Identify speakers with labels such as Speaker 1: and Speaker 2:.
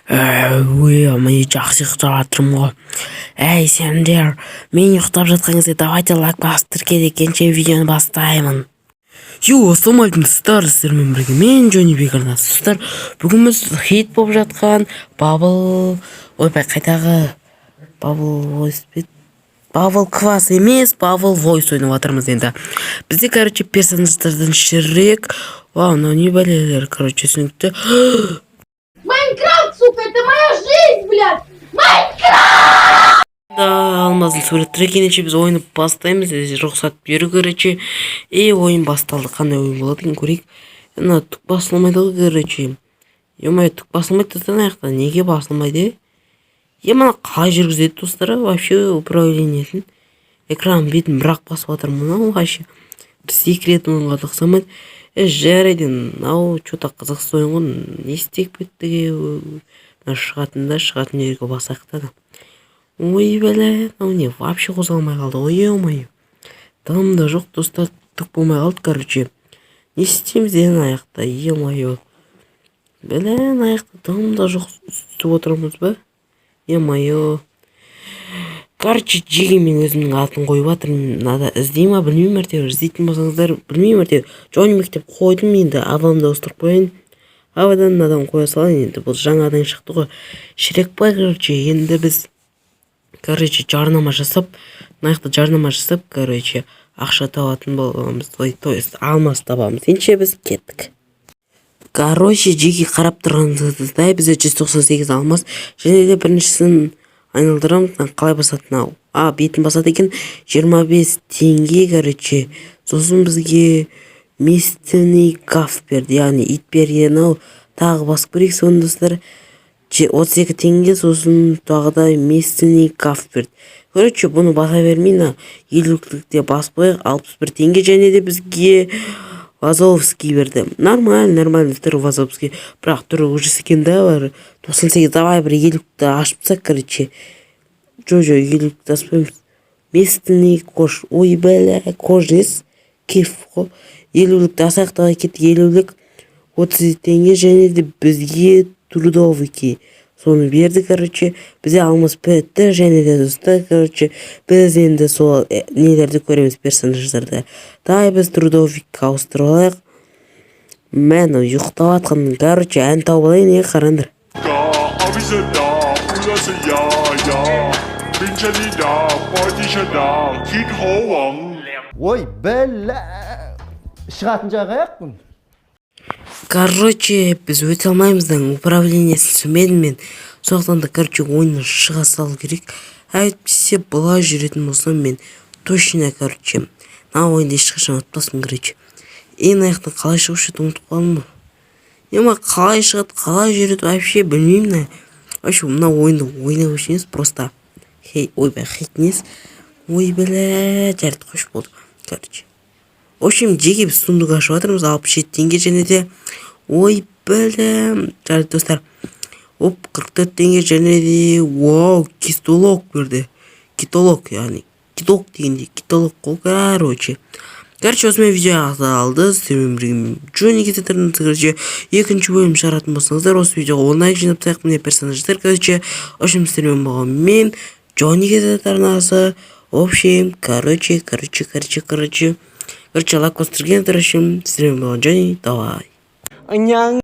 Speaker 1: Мен жақсы ұйықтап жатырмын ғой. Әй, сендер, мен ұйықтап жатқан кезде давайте лайк басып тіркел екенше видеоны бастаймын. Ассалаумалейкум сіздермен бірге мен Джонни Бекарнас. Сіздер, бүгін біз хит болып жатқан Bubble, қайтағы Bubble Voice бет. Bubble Квас емес, Bubble Voice ойнап жатырмыз енді. Бізде, персонаждардан Шрек. Вау, мынау не бәлелер, түсінікті.
Speaker 2: Майнкрафт, сука, это моя жизнь, блядь! Майнкрафт!
Speaker 1: Да, алмаздың суреттері екенінше біз ойны бастаймыз. Рұқсат беру, ойын басталды. Қандай ойын болады екен көрейік. Мына түк басылмайды ғой, түк басылмайды да аяқта. Неге басылмайды? Мына қалай жүргізеді достары? Вообще управлениесін. Экран бетін бірақ басып жатырмын. Мынау вообще бір секретін ойынға ұқсамайды. Жарайды, мынау что-то қызықсыз ойын ғой. Не істеп кеттіге? Шығатын жерге басайық та. Ой, бәле, мынау не вообще қозғалмай қалды. Ой, там да жоқ достар, түк болмай қалды, Не істейміз енді аяқта? Бәле, аяқта там да жоқ үстіп отырмыз ба? Жеге мен өзімнің атын қойып жатырмын. Надо іздейма, білмеймін мәртебе. Іздейтін болсаңыздар, білмеймін мәртебе. Джонни мектеп қойдым енді, адамды остырып қойын. Авадан адам қоя салайын енді. Бұл жаңадан шықты ғой. Шрек бай, енді біз жарнама жасап, ақша табатын боламыз. То есть алмаз табамыз. Енше біз кеттік. Жеге қарап тұрғаныңыздай бізде 198 алмаз. Және де біріншісін айналдырамыз. Қалай басатын ау? Бетін басады екен 25 теңге, Сосын бізге местный каф берді. Яғни ит берген ау. Тағы басып көрейік соны достар. 32 теңге, сосын тағыда местный каф берді. Бұны баса бермейін. Елуклікте басып қойық 61 теңге, және де бізге Вазовский берді. Нормально түрі Вазовский. Бірақ түрі ұжыс екен да бар. 98, давай бір елуклікті ашпысақ, елуклікті аспаймыз. Местный кош. Ой, бәлі, кожес. Кеф қо. Елуклікті асақтаға кетті. Елуклік 30 теңге, және де бізге трудовики. Соны берді, Бізе алмыз бітті, және де достар, біз енді сол нелерді көреміз персонаждарды. Біз трудовик ауыстырып алайық. Мен ұйықтап атқан, ән тауып алайын, қарандар.
Speaker 3: Ой, бәлі, шығатын жағы аяқпын.
Speaker 1: Біз өте алмаймыздан управлениесін сөмедім мен. Соқтан да, ойны шыға салу керек. Әйтпесе бұлай жүретін болсам мен точно, на ойынды ешқашан ұтпасын, Ең аяқтан қалай шығып жүрді ұмытып қалдым ба? Қалай шығады, қалай жүреді, вообще білмеймін. Вообще, мына ойынды ойнау үшін просто хейтнес. Ой, бәлі, жарты қош болды, В общем, жеге біз сундук ашып жатырмыз, 67 теңге, және де ой, бәлі, жарты достар. 44 теңге, және де вау, китолог берді. Китолог, яғни киток дегенде китолог қой, осымен видео алды. Сіздермен бірге Джонни кететін, екінші бөлім шығаратын болсаңыздар, осы видеоға онлайк жинап таяқ міне персонаждар, Общем, сіздермен болған мен Джонни кететін. В общем, лайк бастырген үшін сіздермен болған Джонни, давай.